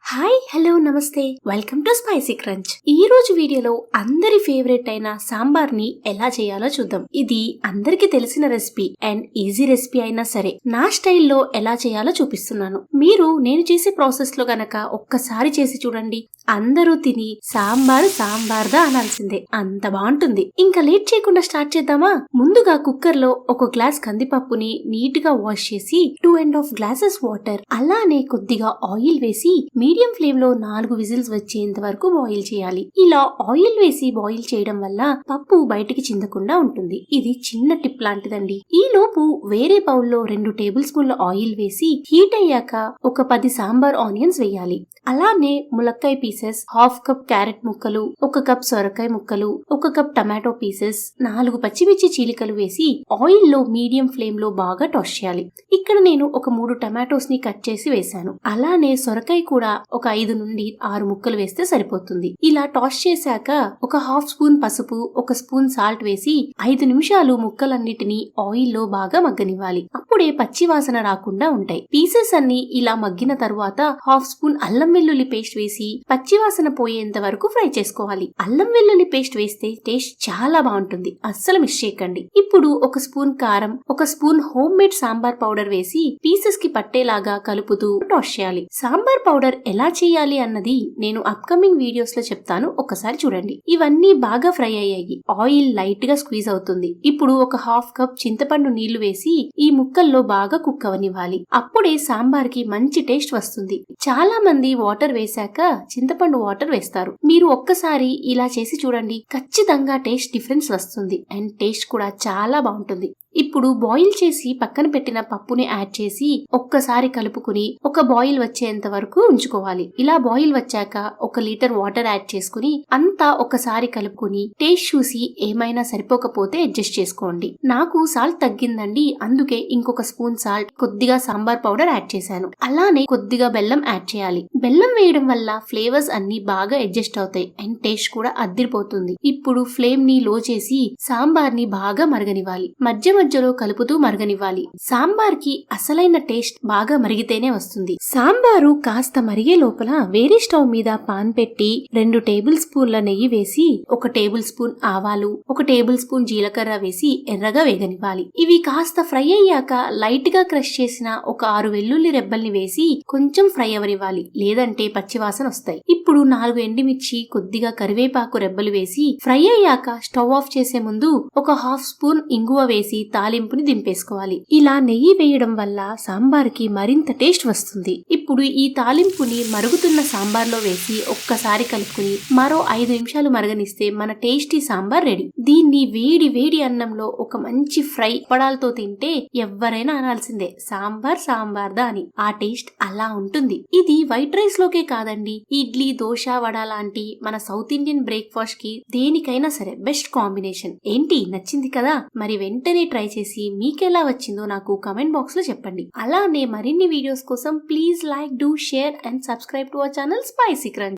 Hi hello నమస్తే welcome to spicy crunch. ఈ రోజు వీడియోలో అందరి ఫేవరెట్ అయిన సాంబార్ ని ఎలా చేయాలో చూద్దాం. ఇది అందరికి తెలిసిన రెసిపీ అండ్ ఈజీ రెసిపీ అయినా సరే నా స్టైల్లో ఎలా చేయాలో చూపిస్తున్నాను. మీరు నేను చేసే ప్రాసెస్ లో గనక ఒక్కసారి చేసి చూడండి, అందరూ తిని సాంబార్దా అనాల్సిందే, అంత బాగుంటుంది. ఇంకా లేట్ చేయకుండా స్టార్ట్ చేద్దామా? ముందుగా కుక్కర్ లో ఒక గ్లాస్ కందిపప్పుని నీట్ గా వాష్ చేసి 2.5 గ్లాసెస్ వాటర్ అలానే కొద్దిగా ఆయిల్ వేసి మీడియం ఫ్లేమ్ లో 4 విజిల్స్ వచ్చేంత వరకు బాయిల్ చేయాలి. ఇలా ఆయిల్ వేసి బాయిల్ చేయడం వల్ల పప్పు బయటికి చిందకుండా ఉంటుంది. ఇది చిన్న టిప్ లాంటిదండి. ఈ లోపు వేరే బౌల్ లో 2 టేబుల్ స్పూన్ల ఆయిల్ వేసి హీట్ అయ్యాక ఒక 10 సాంబార్ ఆనియన్స్ వేయాలి. అలానే ములక్కాయ పీసెస్, 1/2 కప్ క్యారెట్ ముక్కలు, 1 కప్ సొరకాయ ముక్కలు, 1 కప్ టమాటో పీసెస్, 4 పచ్చిమిర్చి చీలికలు వేసి ఆయిల్ లో మీడియం ఫ్లేమ్ లో బాగా టాస్ చేయాలి. ఇక్కడ నేను ఒక 3 టమాటోస్ ని కట్ చేసి వేసాను. అలానే సొరకాయ కూడా ఒక 5 నుండి 6 ముక్కలు వేస్తే సరిపోతుంది. ఇలా టాస్ చేశాక ఒక 1/2 స్పూన్ పసుపు, 1 స్పూన్ సాల్ట్ వేసి 5 నిమిషాలు ముక్కలన్నిటిని ఆయిల్ లో బాగా మగ్గనివ్వాలి. అప్పుడే పచ్చి వాసన రాకుండా ఉంటాయి. పీసెస్ అన్ని ఇలా మగ్గిన తరువాత 1/2 స్పూన్ అల్లం వెల్లుల్లి పేస్ట్ వేసి పచ్చివాసన పోయేంత వరకు ఫ్రై చేసుకోవాలి. అల్లం వెల్లుల్లి పేస్ట్ వేస్తే టేస్ట్ చాలా బాగుంటుంది, అస్సలు మిస్ చేయకండి. ఇప్పుడు 1 స్పూన్ కారం, 1 spoon home made sambar powder వేసి పీసెస్ కి పట్టేలాగా కలుపుతూ టాస్ చేయాలి. సాంబార్ పౌడర్ ఎలా చేయాలి అన్నది నేను అప్కమింగ్ వీడియోస్ లో చెప్తాను, ఒకసారి చూడండి. ఇవన్నీ బాగా ఫ్రై అయ్యాయి, ఆయిల్ లైట్ గా స్క్వీజ్ అవుతుంది. ఇప్పుడు ఒక 1/2 కప్ చింతపండు నీళ్లు వేసి ఈ ముక్కల్లో బాగా కుక్ అవనివ్వాలి. అప్పుడే సాంబార్ కి మంచి టేస్ట్ వస్తుంది. చాలా మంది వాటర్ వేశాక చింతపండు వాటర్ వేస్తారు. మీరు ఒక్కసారి ఇలా చేసి చూడండి, ఖచ్చితంగా టేస్ట్ డిఫరెన్స్ వస్తుంది అండ్ టేస్ట్ కూడా చాలా బాగుంటుంది. ఇప్పుడు బాయిల్ చేసి పక్కన పెట్టిన పప్పుని యాడ్ చేసి ఒక్కసారి కలుపుకుని ఒక బాయిల్ వచ్చేంత వరకు ఉంచుకోవాలి. ఇలా బాయిల్ వచ్చాక 1 లీటర్ వాటర్ యాడ్ చేసుకుని అంతా ఒకసారి కలుపుకుని టేస్ట్ చూసి ఏమైనా సరిపోకపోతే అడ్జస్ట్ చేసుకోండి. నాకు సాల్ట్ తగ్గిందండి, అందుకే ఇంకొక స్పూన్ సాల్ట్, కొద్దిగా సాంబార్ పౌడర్ యాడ్ చేశాను. అలానే కొద్దిగా బెల్లం యాడ్ చేయాలి. బెల్లం వేయడం వల్ల ఫ్లేవర్స్ అన్ని బాగా అడ్జస్ట్ అవుతాయి అండ్ టేస్ట్ కూడా అద్దిరిపోతుంది. ఇప్పుడు ఫ్లేమ్ ని లో చేసి సాంబార్ ని బాగా మరగనివ్వాలి. మధ్యలో కలుపుతూ మరగనివ్వాలి. సాంబార్ కి అసలైన టేస్ట్ బాగా మరిగితేనే వస్తుంది. సాంబారు కాస్త మరిగే లోపల వేరే స్టవ్ మీద పాన్ పెట్టి 2 టేబుల్ స్పూన్ల నెయ్యి వేసి 1 టేబుల్ స్పూన్ ఆవాలు, 1 టేబుల్ స్పూన్ జీలకర్ర వేసి ఎర్రగా వేగనివ్వాలి. ఇవి కాస్త ఫ్రై అయ్యాక లైట్ గా క్రష్ చేసిన ఒక 6 వెల్లుల్లి రెబ్బల్ని వేసి కొంచెం ఫ్రై అవనివ్వాలి, లేదంటే పచ్చివాసన వస్తాయి. ఇప్పుడు 4 ఎండుమిర్చి, కొద్దిగా కరివేపాకు రెబ్బలు వేసి ఫ్రై అయ్యాక స్టవ్ ఆఫ్ చేసే ముందు ఒక 1/2 స్పూన్ ఇంగువ వేసి తాలింపుని దింపేసుకోవాలి. ఇలా నెయ్యి వేయడం వల్ల సాంబార్ కి మరింత టేస్ట్ వస్తుంది. ఇప్పుడు ఈ తాలింపుని మరుగుతున్న సాంబార్ లో వేసి ఒక్కసారి కలుపుకుని మరో 5 నిమిషాలు మరగనిస్తే మన టేస్టీ సాంబార్ రెడీ. దీన్ని వేడి వేడి అన్నంలో ఒక మంచి ఫ్రై పడాలతో తింటే ఎవ్వరైనా అనాల్సిందే, సాంబార్దా అని. ఆ టేస్ట్ అలా ఉంటుంది. ఇది వైట్ రైస్ లోకే కాదండి, ఇడ్లీ, దోశ, వడ లాంటి మన సౌత్ ఇండియన్ బ్రేక్ఫాస్ట్ కి దేనికైనా సరే బెస్ట్ కాంబినేషన్. ఏంటి, నచ్చింది కదా? మరి వెంటనే ట్రై చేసి మీకెలా వచ్చిందో నాకు కమెంట్ బాక్స్ లో చెప్పండి. అలానే మరిన్ని వీడియోస్ కోసం please like, do share and subscribe to our channel spicy crunch.